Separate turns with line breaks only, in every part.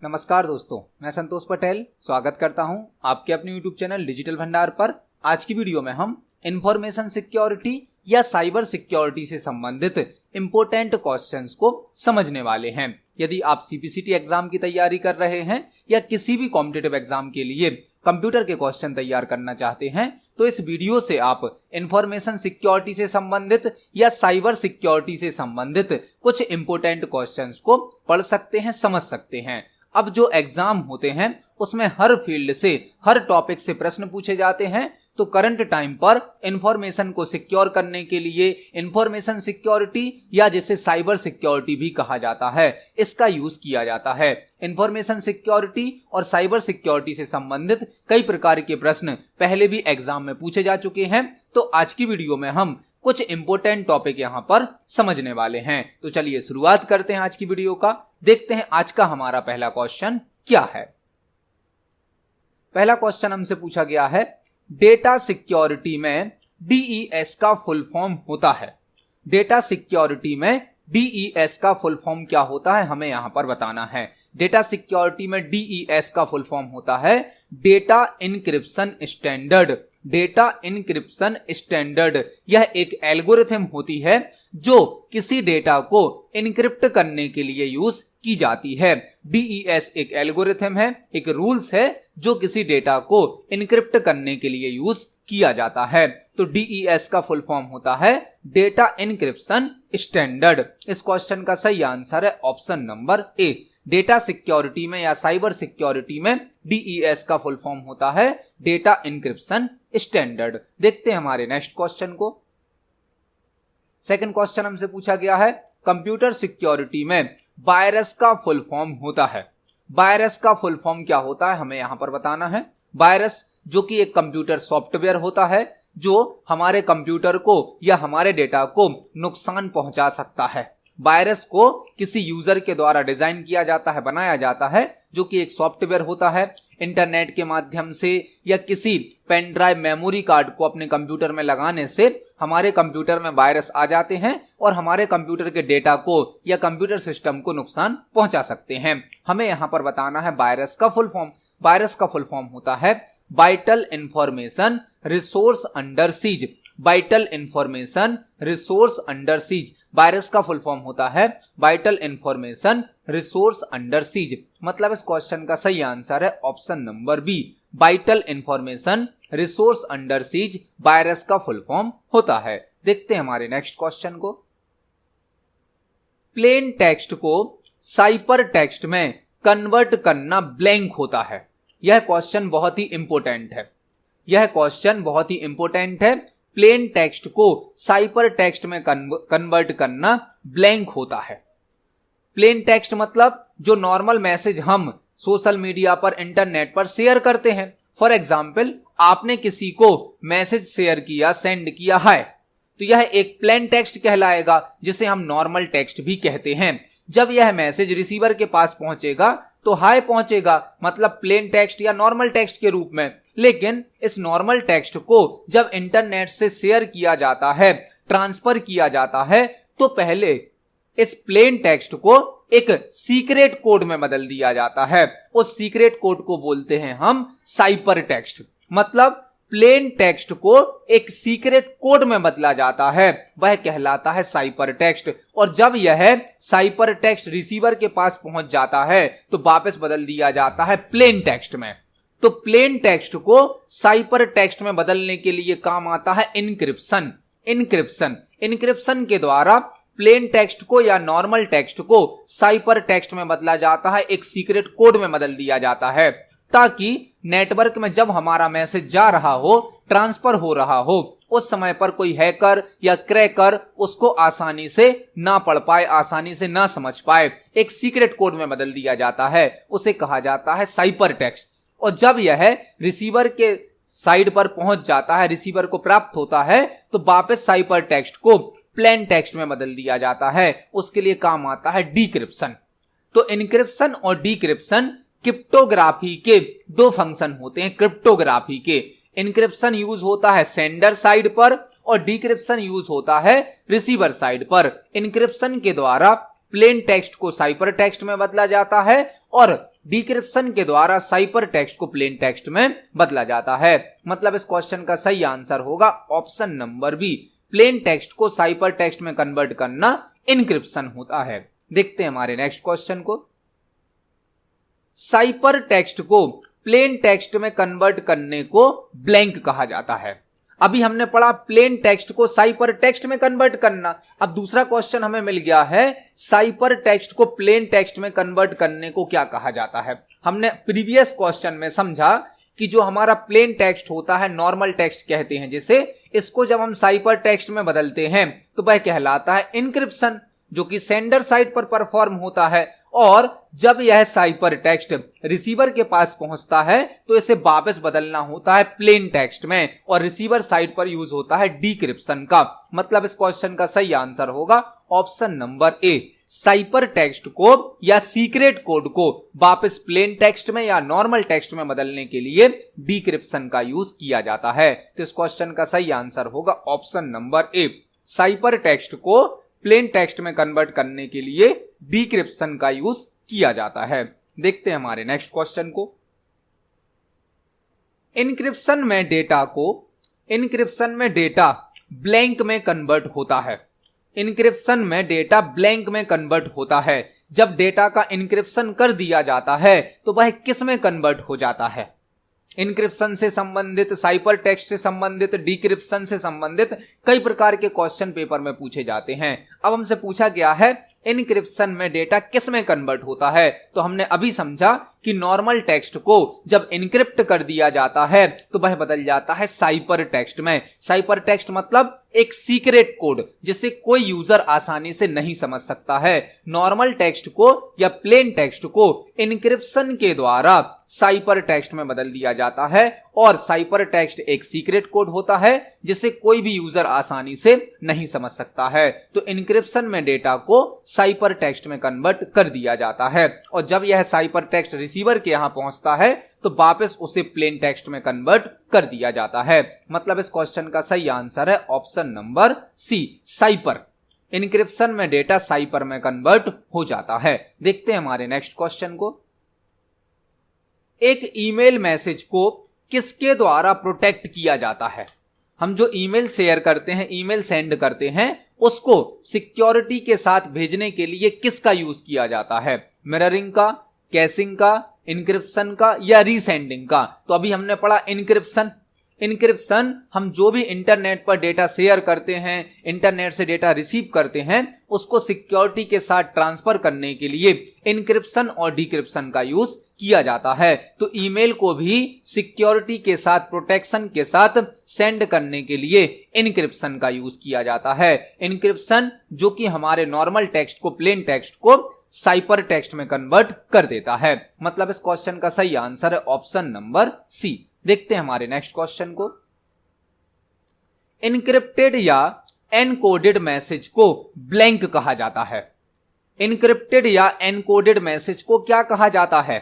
नमस्कार दोस्तों, मैं संतोष पटेल स्वागत करता हूं आपके अपने यूट्यूब चैनल डिजिटल भंडार पर। आज की वीडियो में हम इंफॉर्मेशन सिक्योरिटी या साइबर सिक्योरिटी से संबंधित इंपोर्टेंट क्वेश्चंस को समझने वाले हैं। यदि आप सीपीसीटी एग्जाम की तैयारी कर रहे हैं या किसी भी कॉम्पिटिटिव एग्जाम के लिए कंप्यूटर के क्वेश्चन तैयार करना चाहते हैं तो इस वीडियो से आप इंफॉर्मेशन सिक्योरिटी से संबंधित या साइबर सिक्योरिटी से संबंधित कुछ इंपोर्टेंट क्वेश्चंस को पढ़ सकते हैं, समझ सकते हैं। अब जो एग्जाम होते हैं उसमें हर फील्ड से, हर टॉपिक से प्रश्न पूछे जाते हैं, तो करंट टाइम पर इंफॉर्मेशन को सिक्योर करने के लिए इंफॉर्मेशन सिक्योरिटी या जिसे साइबर सिक्योरिटी भी कहा जाता है, इसका यूज किया जाता है। इंफॉर्मेशन सिक्योरिटी और साइबर सिक्योरिटी से संबंधित कई प्रकार के प्रश्न पहले भी एग्जाम में पूछे जा चुके हैं, तो आज की वीडियो में हम कुछ इंपोर्टेंट टॉपिक यहां पर समझने वाले हैं। तो चलिए शुरुआत करते हैं आज की वीडियो का। देखते हैं आज का हमारा पहला क्वेश्चन क्या है। पहला क्वेश्चन हमसे पूछा गया है, डेटा सिक्योरिटी में डीईएस का फुल फॉर्म होता है। डेटा सिक्योरिटी में डीईएस का फुल फॉर्म क्या होता है, हमें यहां पर बताना है। डेटा सिक्योरिटी में डीईएस का फुल फॉर्म होता है data encryption standard. Data encryption standard यह एक एल्गोरिथम होती है जो किसी डेटा को इनक्रिप्ट करने के लिए यूज की जाती है। डीईएस एक एल्गोरिथम है, एक रूल्स है जो किसी डेटा को इनक्रिप्ट करने के लिए यूज किया जाता है। तो डीईएस का फुल फॉर्म होता है डेटा इनक्रिप्शन स्टैंडर्ड। इस क्वेश्चन का सही आंसर है option number A. Data security में या साइबर सिक्योरिटी में डीईएस का फुल फॉर्म होता है डेटा इनक्रिप्शन स्टैंडर्ड। देखते हैं हमारे नेक्स्ट क्वेश्चन को। सेकंड क्वेश्चन हमसे पूछा गया है, कंप्यूटर सिक्योरिटी में वायरस का फुल फॉर्म होता है। वायरस का फुल फॉर्म क्या होता है, हमें यहां पर बताना है। वायरस जो कि एक कंप्यूटर सॉफ्टवेयर होता है जो हमारे कंप्यूटर को या हमारे डेटा को नुकसान पहुंचा सकता है। वायरस को किसी यूजर के द्वारा डिजाइन किया जाता है, बनाया जाता है, जो कि एक सॉफ्टवेयर होता है। इंटरनेट के माध्यम से या किसी पेन ड्राइव मेमोरी कार्ड को अपने कंप्यूटर में लगाने से हमारे कंप्यूटर में वायरस आ जाते हैं और हमारे कंप्यूटर के डेटा को या कंप्यूटर सिस्टम को नुकसान पहुंचा सकते हैं। हमें यहां पर बताना है वायरस का फुल फॉर्म। वायरस का फुल फॉर्म होता है vital information resource under siege. Vital information resource under siege. Virus का फुल फॉर्म होता है vital information resource under siege. मतलब इस क्वेश्चन का सही आंसर है option number B. Vital information resource under siege virus का फुल फॉर्म होता है। देखते हैं हमारे नेक्स्ट क्वेश्चन को। प्लेन टेक्स्ट को साइपर टेक्स्ट में कन्वर्ट करना ब्लैंक होता है। यह क्वेश्चन बहुत ही इंपोर्टेंट है। यह क्वेश्चन बहुत ही इंपोर्टेंट है। प्लेन टेक्स्ट को साइपर टेक्स्ट में कन्वर्ट करना ब्लैंक होता है। प्लेन टेक्स्ट मतलब जो नॉर्मल मैसेज हम सोशल मीडिया पर, इंटरनेट पर शेयर करते हैं। फॉर एग्जाम्पल, आपने किसी को मैसेज शेयर किया, सेंड किया हाय, तो यह एक प्लेन टेक्स्ट कहलाएगा, जिसे हम नॉर्मल टेक्स्ट भी कहते हैं। जब यह मैसेज रिसीवर के पास पहुंचेगा तो हाय पहुंचेगा, मतलब प्लेन टेक्स्ट या नॉर्मल टेक्स्ट के रूप में। लेकिन इस नॉर्मल टेक्स्ट को जब इंटरनेट से शेयर किया जाता है, ट्रांसफर किया जाता है, तो पहले इस प्लेन टेक्स्ट को एक सीक्रेट कोड में बदल दिया जाता है। उस सीक्रेट कोड को बोलते हैं हम साइपर टेक्स्ट। मतलब प्लेन टेक्स्ट को एक सीक्रेट कोड में बदला जाता है, वह कहलाता है साइपर टेक्स्ट। और जब यह साइपर टेक्स्ट रिसीवर के पास पहुंच जाता है तो वापस बदल दिया जाता है प्लेन टेक्स्ट में। तो प्लेन टेक्स्ट को साइपर टेक्स्ट में बदलने के लिए काम आता है इनक्रिप्शन। इनक्रिप्शन के द्वारा प्लेन टेक्स्ट को या नॉर्मल टेक्स्ट को साइपर टेक्स्ट में बदला जाता है, एक सीक्रेट कोड में बदल दिया जाता है, ताकि नेटवर्क में जब हमारा मैसेज जा रहा हो, ट्रांसफर हो रहा हो, उस समय पर कोई हैकर या क्रैकर उसको आसानी से ना पढ़ पाए, आसानी से ना समझ पाए। एक सीक्रेट कोड में बदल दिया जाता है, उसे कहा जाता है साइपर टेक्स्ट। और जब यह रिसीवर के साइड पर पहुंच जाता है, रिसीवर को प्राप्त होता है, तो वापस साइपर टेक्स्ट को प्लेन टेक्स्ट में बदल दिया जाता है। उसके लिए काम आता है डिक्रिप्शन। तो इनक्रिप्शन और डिक्रिप्शन क्रिप्टोग्राफी के दो फंक्शन होते हैं। क्रिप्टोग्राफी के इनक्रिप्शन यूज होता है सेंडर साइड पर और डिक्रिप्शन यूज होता है रिसीवर साइड पर। इनक्रिप्शन के द्वारा प्लेन टेक्स्ट को साइपर टेक्स्ट में बदला जाता है और डिक्रिप्शन के द्वारा साइपर टेक्स्ट को प्लेन टेक्स्ट में बदला जाता है। मतलब इस क्वेश्चन का सही आंसर होगा option number B, plain text को साइपर टेक्स्ट में कन्वर्ट करना इनक्रिप्शन होता है। देखते हैं हमारे नेक्स्ट क्वेश्चन को। साइपर टेक्स्ट को प्लेन टेक्स्ट में कन्वर्ट करने को ब्लैंक कहा जाता है। अभी हमने पढ़ा प्लेन टेक्स्ट को साइपर टेक्स्ट में कन्वर्ट करना। अब दूसरा क्वेश्चन हमें मिल गया है साइपर टेक्स्ट को प्लेन टेक्स्ट में कन्वर्ट करने को क्या कहा जाता है। हमने प्रीवियस क्वेश्चन में समझा कि जो हमारा प्लेन टेक्स्ट होता है, नॉर्मल टेक्स्ट कहते हैं जिसे, इसको जब हम साइपर टेक्स्ट में बदलते हैं तो वह कहलाता है इनक्रिप्शन, जो कि सेंडर साइड पर परफॉर्म होता है। और जब यह साइपर टेक्स्ट रिसीवर के पास पहुंचता है तो इसे वापस बदलना होता है प्लेन टेक्स्ट में, और रिसीवर साइड पर यूज होता है डिक्रिप्शन का। मतलब इस क्वेश्चन का सही आंसर होगा ऑप्शन नंबर ए, साइपर टेक्स्ट को या सीक्रेट कोड को वापस प्लेन टेक्स्ट में या नॉर्मल टेक्स्ट में बदलने के लिए डिक्रिप्शन का यूज किया जाता है। तो इस क्वेश्चन का सही आंसर होगा ऑप्शन नंबर ए, साइपर टेक्स्ट को प्लेन टेक्स्ट में कन्वर्ट करने के लिए डिक्रिप्शन का यूज किया जाता है। देखते हैं हमारे नेक्स्ट क्वेश्चन को। इनक्रिप्शन में डेटा ब्लैंक में कन्वर्ट होता है। इनक्रिप्शन में डेटा ब्लैंक में कन्वर्ट होता है। जब डेटा का इनक्रिप्शन कर दिया जाता है तो वह किस में कन्वर्ट हो जाता है। इनक्रिप्शन से संबंधित, साइपर टेक्स्ट से संबंधित, डिक्रिप्शन से संबंधित कई प्रकार के क्वेश्चन पेपर में पूछे जाते हैं। अब हमसे पूछा गया है इनक्रिप्शन में डेटा किस में कन्वर्ट होता है, तो हमने अभी समझा कि नॉर्मल टेक्स्ट को जब इनक्रिप्ट कर दिया जाता है तो वह बदल जाता है साइपर टेक्स्ट में। साइपर टेक्स्ट मतलब एक सीक्रेट कोड जिसे कोई यूजर आसानी से नहीं समझ सकता है। नॉर्मल टेक्स्ट को या प्लेन टेक्स्ट को इनक्रिप्शन के द्वारा साइपर टेक्स्ट में बदल दिया जाता है, और साइपर टेक्स्ट एक सीक्रेट कोड होता है जिसे कोई भी यूजर आसानी से नहीं समझ सकता है। तो इनक्रिप्शन में डेटा को साइपर टेक्स्ट में कन्वर्ट कर दिया जाता है, और जब यह साइपर टेक्स्ट रिसीवर के यहां पहुंचता है तो वापस उसे प्लेन टेक्स्ट में कन्वर्ट कर दिया जाता है। मतलब इस क्वेश्चन का सही आंसर है ऑप्शन नंबर सी, साइपर। इनक्रिप्शन में डेटा साइपर में कन्वर्ट हो जाता है। देखते हैं हमारे नेक्स्ट क्वेश्चन को। एक ईमेल मैसेज को किसके द्वारा प्रोटेक्ट किया जाता है। हम जो ईमेल शेयर करते हैं, ईमेल सेंड करते हैं, उसको सिक्योरिटी के साथ भेजने के लिए किसका यूज किया जाता है। मिररिंग का, कैशिंग का, इनक्रिप्शन का या रीसेंडिंग का। तो अभी हमने पढ़ा इनक्रिप्शन। इनक्रिप्शन हम जो भी इंटरनेट पर डेटा शेयर करते हैं, इंटरनेट से डेटा रिसीव करते हैं, उसको सिक्योरिटी के साथ ट्रांसफर करने के लिए इनक्रिप्शन और डिक्रिप्शन का यूज किया जाता है। तो ईमेल को भी सिक्योरिटी के साथ, प्रोटेक्शन के साथ सेंड करने के लिए इनक्रिप्शन का यूज किया जाता है। इनक्रिप्शन जो कि हमारे नॉर्मल टेक्स्ट को, प्लेन टेक्स्ट को साइपर टेक्स्ट में कन्वर्ट कर देता है। मतलब इस क्वेश्चन का सही आंसर है ऑप्शन नंबर सी। देखते हैं हमारे नेक्स्ट क्वेश्चन को। इनक्रिप्टेड या एनकोडेड मैसेज को ब्लैंक कहा जाता है। इनक्रिप्टेड या एनकोडेड मैसेज को क्या कहा जाता है।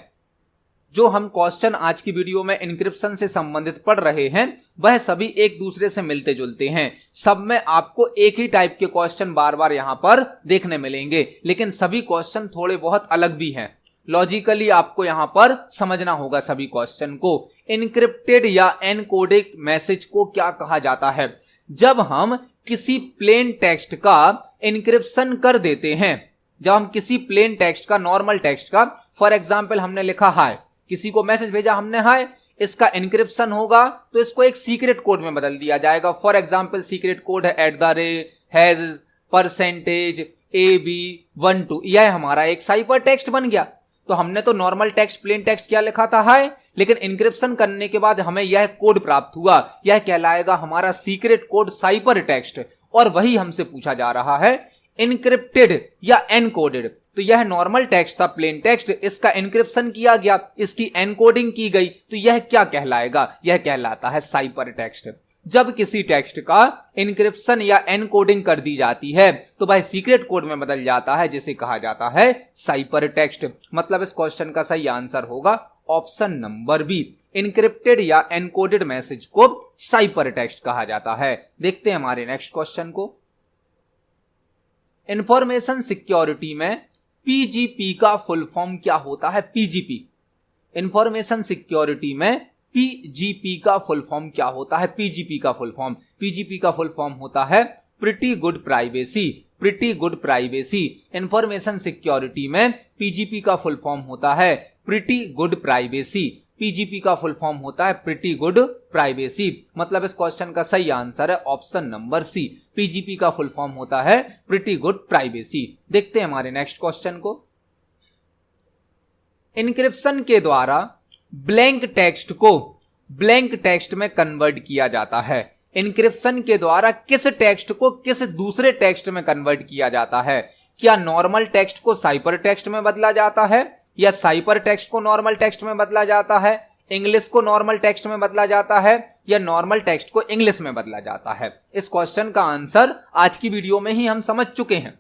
जो हम क्वेश्चन आज की वीडियो में इनक्रिप्शन से संबंधित पढ़ रहे हैं वह सभी एक दूसरे से मिलते जुलते हैं। सब में आपको एक ही टाइप के क्वेश्चन बार बार यहां पर देखने मिलेंगे, लेकिन सभी क्वेश्चन थोड़े बहुत अलग भी हैं। लॉजिकली आपको यहां पर समझना होगा सभी क्वेश्चन को। इनक्रिप्टेड या एनकोडेड मैसेज को क्या कहा जाता है। जब हम किसी प्लेन टेक्स्ट का इनक्रिप्शन कर देते हैं, जब हम किसी प्लेन टेक्स्ट का, नॉर्मल टेक्स्ट का, फॉर एग्जाम्पल हमने लिखा हाय, किसी को मैसेज भेजा हमने हाय, इसका इनक्रिप्शन होगा तो इसको एक सीक्रेट कोड में बदल दिया जाएगा। फॉर एग्जाम्पल सीक्रेट कोड है @#AB12। यह हमारा एक साइपर टेक्स्ट बन गया। तो हमने तो नॉर्मल टेक्स्ट, प्लेन टेक्स्ट क्या लिखा था हाय, लेकिन इनक्रिप्शन करने के बाद हमें यह कोड प्राप्त हुआ। यह कहलाएगा हमारा सीक्रेट कोड, साइपर टेक्स्ट। और वही हमसे पूछा जा रहा है इनक्रिप्टेड या एनकोडेड। तो यह नॉर्मल टेक्स्ट था, प्लेन टेक्स्ट, इसका इनक्रिप्शन किया गया, इसकी एनकोडिंग की गई, तो यह क्या कहलाएगा, यह कहलाता है साइपर टेक्स्ट। जब किसी टेक्स्ट का इनक्रिप्शन या एनकोडिंग कर दी जाती है तो वह सीक्रेट कोड में बदल जाता है, जिसे कहा जाता है साइपर टेक्स्ट। मतलब इस क्वेश्चन का सही आंसर होगा ऑप्शन नंबर बी, इनक्रिप्टेड या एनकोडेड मैसेज को साइपर टेक्स्ट कहा जाता है। देखते हैं हमारे नेक्स्ट क्वेश्चन को। इंफॉर्मेशन सिक्योरिटी में पीजीपी का फुल फॉर्म क्या होता है। पीजीपी इंफॉर्मेशन सिक्योरिटी में पीजीपी का फुल फॉर्म क्या होता है? पीजीपी का फुल फॉर्म होता है pretty good privacy. Information security में पीजीपी का फुल फॉर्म होता है प्रिटी गुड प्राइवेसी। मतलब इस क्वेश्चन का सही आंसर है ऑप्शन नंबर सी, पीजीपी का फुल फॉर्म होता है प्रिटी गुड प्राइवेसी। देखते हैं हमारे नेक्स्ट क्वेश्चन को। इंक्रिप्शन के द्वारा ब्लैंक टेक्स्ट को ब्लैंक टेक्स्ट में कन्वर्ट किया जाता है। इंक्रिप्शन के द्वारा किस टेक्स्ट को किस दूसरे टेक्स्ट में कन्वर्ट किया जाता है? क्या नॉर्मल टेक्स्ट को साइपर टेक्स्ट में बदला जाता है, या साइपर टेक्स्ट को नॉर्मल टेक्स्ट में बदला जाता है, इंग्लिश को नॉर्मल टेक्स्ट में बदला जाता है, या नॉर्मल टेक्स्ट को इंग्लिश में बदला जाता है? इस क्वेश्चन का आंसर आज की वीडियो में ही हम समझ चुके हैं।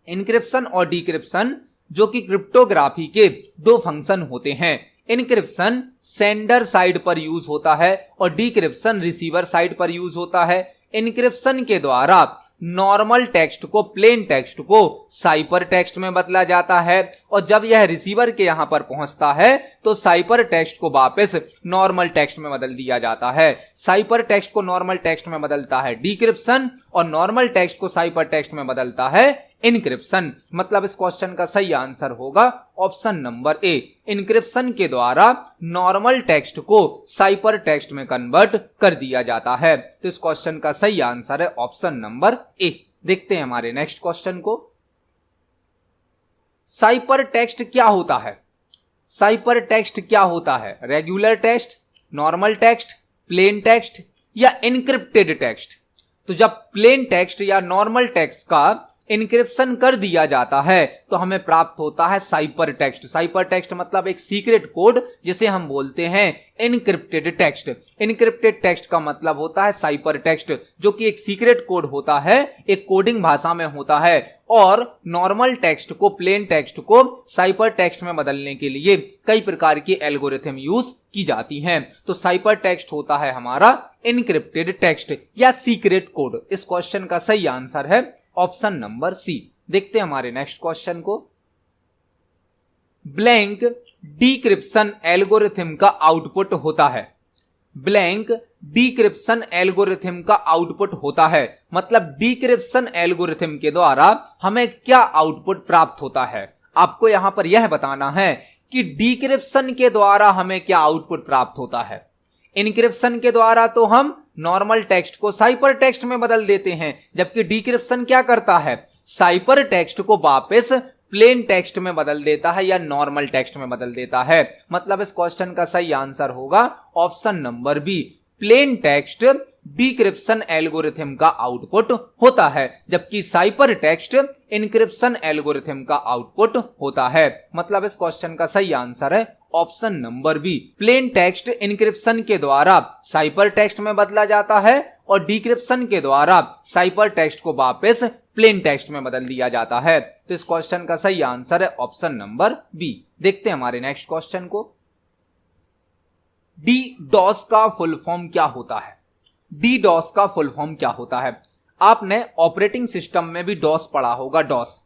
इंक्रिप्शन और डिक्रिप्शन जो कि क्रिप्टोग्राफी के दो फंक्शन होते हैं। इंक्रिप्शन सेंडर साइड पर यूज होता है और डिक्रिप्शन रिसीवर साइड पर यूज होता है। इंक्रिप्शन के द्वारा नॉर्मल टेक्स्ट को प्लेन टेक्स्ट को साइपर टेक्स्ट में बदला जाता है, और जब यह रिसीवर के यहां पर पहुंचता है तो साइपर टेक्स्ट को वापस नॉर्मल टेक्स्ट में बदल दिया जाता है। साइपर टेक्स्ट को नॉर्मल टेक्स्ट में बदलता है डिक्रिप्शन, और नॉर्मल टेक्स्ट को साइपर टेक्स्ट में बदलता है इंक्रिप्शन। मतलब इस क्वेश्चन का सही आंसर होगा ऑप्शन नंबर ए, इंक्रिप्शन के द्वारा नॉर्मल टेक्स्ट को साइपर टेक्स्ट में कन्वर्ट कर दिया जाता है। तो इस क्वेश्चन का सही आंसर है ऑप्शन नंबर ए। देखते हैं हमारे नेक्स्ट क्वेश्चन को। साइपर टेक्स्ट क्या होता है? साइपर टेक्स्ट क्या होता है? Regular text, normal text, plain text या इनक्रिप्टेड टेक्स्ट? तो जब प्लेन टेक्स्ट या नॉर्मल टेक्स्ट का इंक्रिप्शन कर दिया जाता है तो हमें प्राप्त होता है साइपर टेक्स्ट। साइपर टेक्स्ट मतलब एक सीक्रेट कोड जिसे हम बोलते हैं इनक्रिप्टेड टेक्स्ट। इनक्रिप्टेड टेक्स्ट का मतलब होता है साइपर टेक्स्ट, जो कि एक सीक्रेट कोड होता है, एक कोडिंग भाषा में होता है, और नॉर्मल टेक्स्ट को प्लेन टेक्स्ट को साइपर टेक्स्ट में बदलने के लिए कई प्रकार की एल्गोरिथम यूज की जाती हैं। तो साइपर टेक्स्ट होता है हमारा इनक्रिप्टेड टेक्स्ट या सीक्रेट कोड। इस क्वेश्चन का सही आंसर है ऑप्शन नंबर सी। देखते हैं हमारे नेक्स्ट क्वेश्चन को। ब्लैंक डिक्रिप्शन एल्गोरिथम का आउटपुट होता है। ब्लैंक डिक्रिप्शन एल्गोरिथम का आउटपुट होता है, मतलब डिक्रिप्शन एल्गोरिथम के द्वारा हमें क्या आउटपुट प्राप्त होता है? आपको यहां पर यह बताना है कि डिक्रिप्शन के द्वारा हमें क्या आउटपुट प्राप्त होता है। इनक्रिप्शन के द्वारा तो हम नॉर्मल टेक्स्ट को साइपर टेक्स्ट में बदल देते हैं, जबकि डिक्रिप्शन क्या करता है? साइपर टेक्स्ट को वापस प्लेन टेक्स्ट में बदल देता है या नॉर्मल टेक्स्ट में बदल देता है। मतलब इस क्वेश्चन का सही आंसर होगा option number B, plain text decryption algorithm का आउटपुट होता है, जबकि साइपर टेक्स्ट इनक्रिप्शन एल्गोरिथम का आउटपुट होता है। मतलब इस क्वेश्चन का सही आंसर है option number B, plain text encryption के द्वारा साइपर टेक्स्ट में बदला जाता है और डिक्रिप्शन के द्वारा साइपर टेक्स्ट को वापस प्लेन टेक्स्ट में बदल दिया जाता है। तो इस क्वेश्चन का सही आंसर है ऑप्शन नंबर बी। देखते हैं हमारे नेक्स्ट क्वेश्चन को। डीडॉस का फुल फॉर्म क्या होता है? डीडॉस का फुल फॉर्म क्या होता है? आपने ऑपरेटिंग सिस्टम में भी डॉस पढ़ा होगा, डॉस,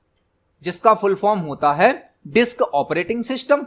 जिसका फुल फॉर्म होता है डिस्क ऑपरेटिंग सिस्टम।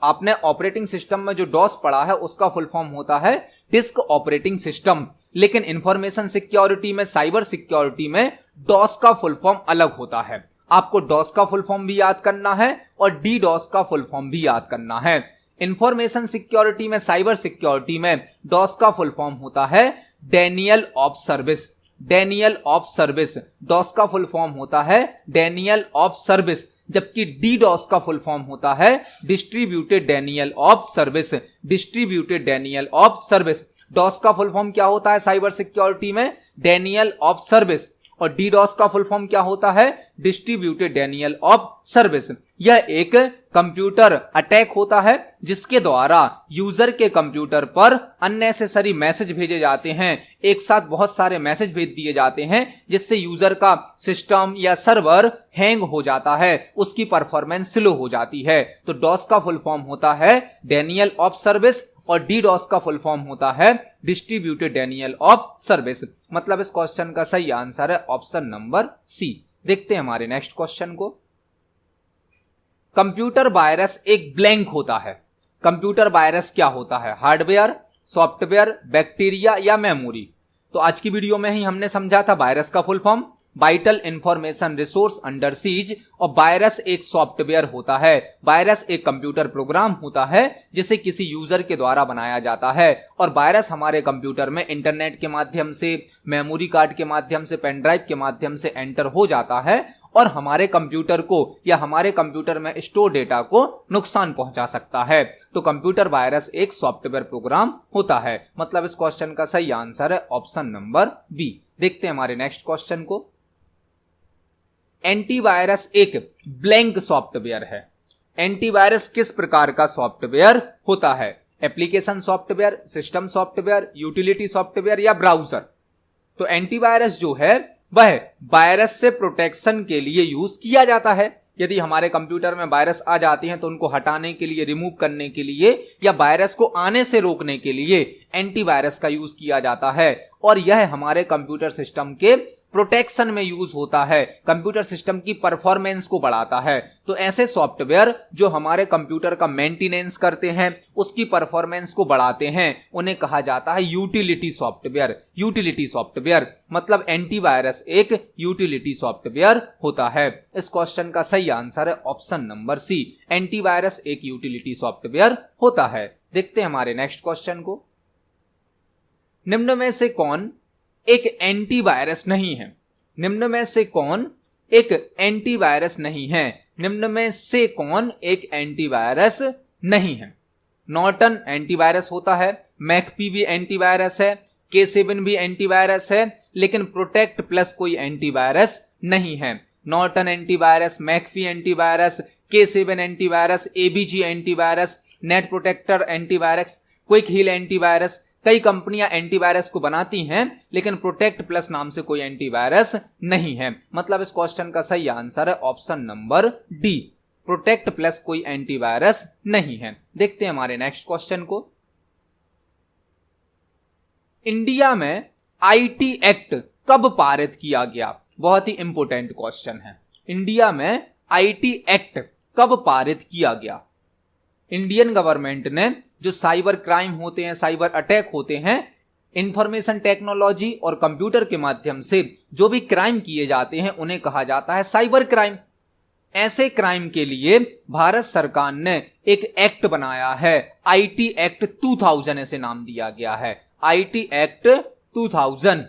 आपने ऑपरेटिंग सिस्टम में जो डॉस पढ़ा है उसका फुल फॉर्म होता है डिस्क ऑपरेटिंग सिस्टम। लेकिन इंफॉर्मेशन सिक्योरिटी में, साइबर सिक्योरिटी में डॉस का फुल फॉर्म अलग होता है। आपको डॉस का फुल फॉर्म भी याद करना है और डीडॉस का फुल फॉर्म भी याद करना है। इंफॉर्मेशन सिक्योरिटी में, साइबर सिक्योरिटी में डॉस का फुल फॉर्म होता है denial of service. Denial of service, DoS का फुल फॉर्म होता है डेनियल ऑफ सर्विस, जबकि डीडॉस का फुल फॉर्म होता है distributed denial of service. Distributed denial of service, DoS का फुल फॉर्म क्या होता है साइबर सिक्योरिटी में? Denial of service. और डीडॉस का फुल फॉर्म क्या होता है? Distributed denial of service. यह एक कंप्यूटर अटैक होता है जिसके द्वारा यूजर के कंप्यूटर पर अननेसेसरी मैसेज भेजे जाते हैं। एक साथ बहुत सारे मैसेज भेज दिए जाते हैं जिससे यूजर का सिस्टम या सर्वर हैंग हो जाता है, उसकी परफॉर्मेंस स्लो हो जाती है। तो डॉस का फुल फॉर्म होता है डेनियल ऑफ सर्विस और डीडॉस का फुल फॉर्म होता है डिस्ट्रीब्यूटेड डेनियल ऑफ सर्विस। मतलब इस क्वेश्चन का सही आंसर है ऑप्शन नंबर सी। देखते हैं हमारे नेक्स्ट क्वेश्चन को। कंप्यूटर वायरस एक ब्लैंक होता है। कंप्यूटर वायरस क्या होता है, हार्डवेयर, सॉफ्टवेयर, बैक्टीरिया या मेमोरी। तो आज की वीडियो में ही हमने समझा था वायरस का full form, vital information resource under seize, और वायरस एक सॉफ्टवेयर होता है, वायरस एक कंप्यूटर प्रोग्राम होता है जिसे किसी यूजर के द्वारा बनाया जाता है, और वायरस हमारे कंप्यूटर में इंटरनेट के माध्यम से, मेमोरी कार्ड के माध्यम से, पेन ड्राइव के माध्यम से एंटर हो जाता है और हमारे कंप्यूटर को या हमारे कंप्यूटर में स्टोर डेटा को नुकसान पहुंचा सकता है। तो कंप्यूटर वायरस एक सॉफ्टवेयर प्रोग्राम होता है। मतलब इस क्वेश्चन का सही आंसर है ऑप्शन नंबर बी। देखते हैं हमारे नेक्स्ट क्वेश्चन को। एंटीवायरस एक ब्लैंक सॉफ्टवेयर है। एंटीवायरस किस प्रकार का सॉफ्टवेयर होता है, application software, system software, utility software या ब्राउजर। तो एंटीवायरस जो है वह वायरस से प्रोटेक्शन के लिए यूज किया जाता है। यदि हमारे कंप्यूटर में वायरस आ जाते हैं तो उनको हटाने के लिए, रिमूव करने के लिए या वायरस को आने से रोकने के लिए एंटीवायरस का यूज किया जाता है, और यह हमारे कंप्यूटर सिस्टम के प्रोटेक्शन में यूज होता है, कंप्यूटर सिस्टम की परफॉर्मेंस को बढ़ाता है। तो ऐसे सॉफ्टवेयर जो हमारे कंप्यूटर का मेंटेनेंस करते हैं, उसकी परफॉर्मेंस को बढ़ाते हैं, उन्हें कहा जाता है यूटिलिटी सॉफ्टवेयर। यूटिलिटी सॉफ्टवेयर मतलब एंटीवायरस एक यूटिलिटी सॉफ्टवेयर होता है। इस क्वेश्चन का सही आंसर है ऑप्शन नंबर सी, एंटीवायरस एक यूटिलिटी सॉफ्टवेयर होता है। देखते हैं हमारे नेक्स्ट क्वेश्चन को। निम्न में से कौन एक एंटीवायरस नहीं है? निम्न में से कौन एक एंटीवायरस नहीं है? निम्न में से कौन एक एंटीवायरस नहीं है? नॉर्टन एंटीवायरस होता है, मैकफी भी एंटीवायरस है, K7 भी एंटीवायरस है, लेकिन प्रोटेक्ट प्लस कोई एंटीवायरस नहीं है। Norton antivirus, McAfee antivirus, K7 antivirus, ABG antivirus, Net Protector antivirus, Quick Heal antivirus. कई कंपनियां एंटीवायरस को बनाती हैं लेकिन प्रोटेक्ट प्लस नाम से कोई एंटीवायरस नहीं है। मतलब इस क्वेश्चन का सही आंसर है option number D, protect plus कोई एंटीवायरस नहीं है। देखते हैं हमारे नेक्स्ट क्वेश्चन को। इंडिया में आईटी एक्ट कब पारित किया गया? बहुत ही इंपॉर्टेंट क्वेश्चन है। इंडिया में आईटी एक्ट कब पारित किया गया? इंडियन गवर्नमेंट ने जो साइबर क्राइम होते हैं, साइबर अटैक होते हैं, इंफॉर्मेशन टेक्नोलॉजी और कंप्यूटर के माध्यम से जो भी क्राइम किए जाते हैं उन्हें कहा जाता है साइबर क्राइम। ऐसे क्राइम के लिए भारत सरकार ने एक एक्ट बनाया है, आईटी एक्ट 2000 ऐसे नाम दिया गया है, आईटी एक्ट 2000।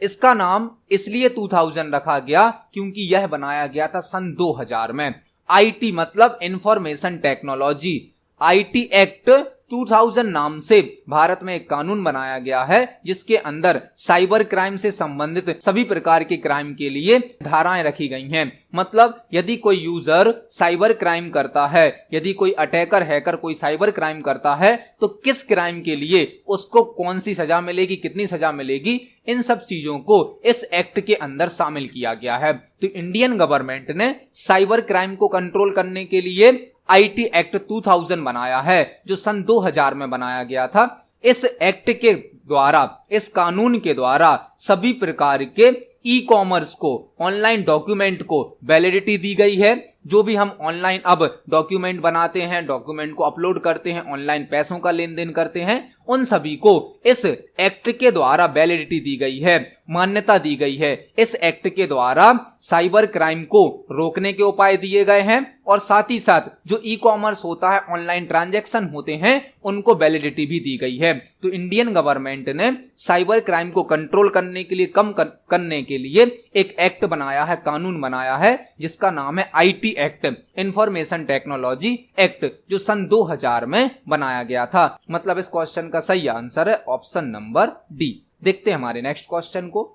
इसका नाम इसलिए 2000 रखा गया क्योंकि यह बनाया गया था सन 2000 में। आईटी मतलब इंफॉर्मेशन टेक्नोलॉजी। आईटी एक्ट 2000 नाम से भारत में एक कानून बनाया गया है जिसके अंदर साइबर क्राइम से संबंधित सभी प्रकार के क्राइम के लिए धाराएं रखी गई हैं। मतलब यदि कोई यूजर साइबर क्राइम करता है, यदि कोई अटैकर, हैकर कोई साइबर क्राइम करता है तो किस क्राइम के लिए उसको कौन सी सजा मिलेगी, कितनी सजा मिलेगी, इन सब चीजों को इस एक्ट के अंदर शामिल किया गया है। तो इंडियन गवर्नमेंट ने साइबर क्राइम को कंट्रोल करने के लिए आईटी एक्ट 2000 बनाया है जो सन 2000 में बनाया गया था। इस एक्ट के द्वारा, इस कानून के द्वारा सभी प्रकार के ई कॉमर्स को, ऑनलाइन डॉक्यूमेंट को वैलिडिटी दी गई है। जो भी हम ऑनलाइन अब डॉक्यूमेंट बनाते हैं, डॉक्यूमेंट को अपलोड करते हैं, ऑनलाइन पैसों का लेन देन करते हैं, उन सभी को इस एक्ट के द्वारा वैलिडिटी दी गई है, मान्यता दी गई है। इस एक्ट के द्वारा साइबर क्राइम को रोकने के उपाय दिए गए हैं और साथ ही साथ जो ई कॉमर्स होता है, ऑनलाइन ट्रांजैक्शन होते हैं, उनको वैलिडिटी भी दी गई है। तो इंडियन गवर्नमेंट ने साइबर क्राइम को कंट्रोल करने के लिए, कम करने के लिए एक एक्ट बनाया है, कानून बनाया है जिसका नाम है IT act, information technology act, जो सन 2000 में बनाया गया था। मतलब इस क्वेश्चन का सही आंसर है ऑप्शन नंबर डी। देखते हैं हमारे नेक्स्ट क्वेश्चन को।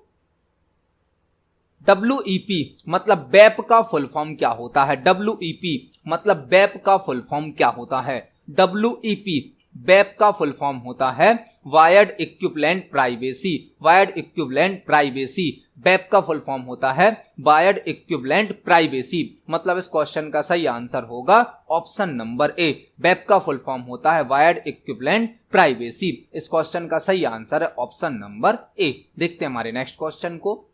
WEP मतलब वेब का फुल फॉर्म क्या होता है? WEP मतलब वेब का फुल फॉर्म क्या होता है? WEP वेब का फुल फॉर्म होता है wired equivalent privacy. Wired equivalent privacy web का फुल फॉर्म होता है वायर्ड इक्विवेलेंट प्राइवेसी। मतलब इस क्वेश्चन का सही आंसर होगा ऑप्शन नंबर ए, वेब का फुल फॉर्म होता है वायर्ड इक्विवेलेंट प्राइवेसी। इस क्वेश्चन का सही आंसर है ऑप्शन नंबर ए। देखते हैं हमारे नेक्स्ट क्वेश्चन को।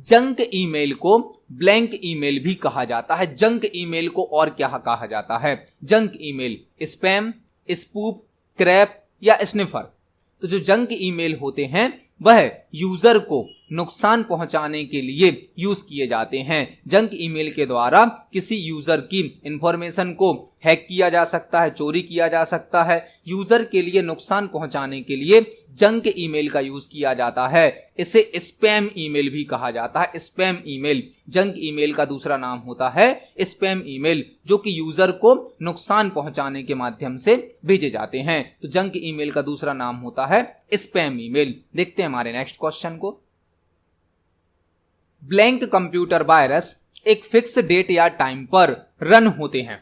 जंक ईमेल को ब्लैंक ईमेल भी कहा जाता है। जंक ईमेल को और क्या कहा जाता है? Junk email spam, spoof, crap या स्निफर। तो जो जंक ईमेल होते हैं वह यूजर को नुकसान पहुंचाने के लिए यूज किए जाते हैं। जंक ईमेल के द्वारा किसी यूजर की इंफॉर्मेशन को हैक किया जा सकता है, चोरी किया जा सकता है। यूजर के लिए नुकसान पहुंचाने के लिए जंक ईमेल का यूज किया जाता है। इसे स्पैम ईमेल भी कहा जाता है। स्पैम ईमेल, जंक ईमेल का दूसरा नाम होता है स्पैम ईमेल, जो कि यूजर को नुकसान पहुंचाने के माध्यम से भेजे जाते हैं। तो जंक ईमेल का दूसरा नाम होता है स्पैम ईमेल। देखते हैं हमारे नेक्स्ट क्वेश्चन को। ब्लैंक कंप्यूटर वायरस एक फिक्स डेट या टाइम पर रन होते हैं।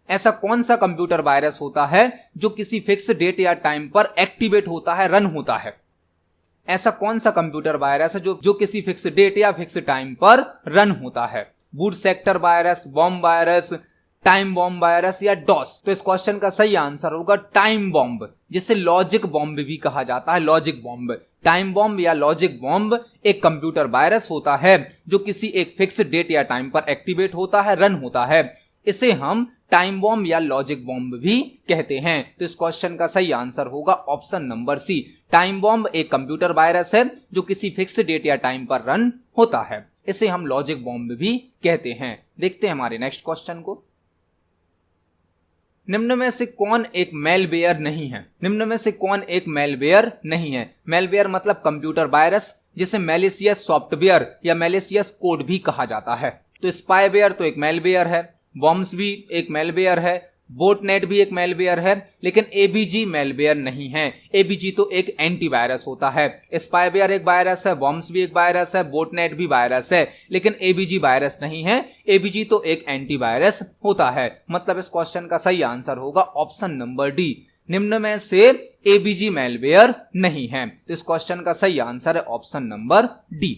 ऐसा कौन सा कंप्यूटर वायरस होता है जो किसी फिक्स डेट या टाइम पर एक्टिवेट होता है, रन होता है? ऐसा कौन सा कंप्यूटर वायरस है जो किसी फिक्स डेट या फिक्स टाइम पर रन होता है? Boot sector virus, bomb virus, time bomb virus या डॉस? तो इस क्वेश्चन का सही आंसर होगा टाइम बॉम्ब, जिसे लॉजिक बॉम्ब भी कहा जाता है। लॉजिक बॉम्ब, टाइम बॉम्ब या लॉजिक बॉम्ब एक कंप्यूटर वायरस होता है जो किसी एक फिक्स डेट या टाइम पर एक्टिवेट होता है, रन होता है। इसे हम टाइम बॉम्ब या लॉजिक बॉम्ब भी कहते हैं। तो इस क्वेश्चन का सही आंसर होगा option number C. Time bomb एक कंप्यूटर वायरस है जो किसी फिक्स डेट या टाइम पर रन होता है। इसे हम लॉजिक बॉम्ब भी कहते हैं। देखते हैं हमारे नेक्स्ट क्वेश्चन को। निम्न में से कौन एक मेलवेयर नहीं है? निम्न में से कौन एक मेलवेयर नहीं है? मेलवेयर मतलब कंप्यूटर वायरस, जिसे मैलिशियस सॉफ्टवेयर या मैलिशियस कोड भी कहा जाता है। तो स्पाईवेयर तो एक मेलवेयर है, बॉम्ब्स भी एक मेलवेयर है, बोटनेट भी एक मेलवेयर है, लेकिन एबीजी मेलवेयर नहीं है। एबीजी तो एक एंटीवायरस होता है। स्पाईवेयर एक वायरस है, बॉम्ब्स भी एक वायरस है, बोटनेट भी वायरस है, लेकिन एबीजी वायरस नहीं है। एबीजी तो एक एंटीवायरस होता है। मतलब इस क्वेश्चन का सही आंसर होगा ऑप्शन नंबर डी। निम्न में से एबीजी मेलवेयर नहीं है। तो इस क्वेश्चन का सही आंसर है ऑप्शन नंबर डी।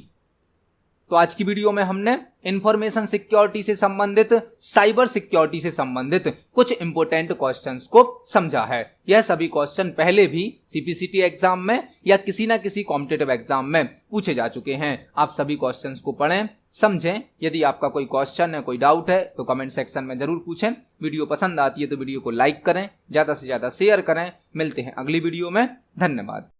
तो आज की वीडियो में हमने इंफॉर्मेशन सिक्योरिटी से संबंधित, साइबर सिक्योरिटी से संबंधित कुछ इंपोर्टेंट क्वेश्चंस को समझा है। यह सभी क्वेश्चन पहले भी सीपीसीटी एग्जाम में या किसी ना किसी कॉम्पिटिटिव एग्जाम में पूछे जा चुके हैं। आप सभी क्वेश्चंस को पढ़ें, समझें। यदि आपका कोई क्वेश्चन है, कोई डाउट है तो कमेंट सेक्शन में जरूर पूछें। वीडियो पसंद आती है तो वीडियो को लाइक करें, ज्यादा से ज्यादा शेयर करें। मिलते हैं अगली वीडियो में। धन्यवाद।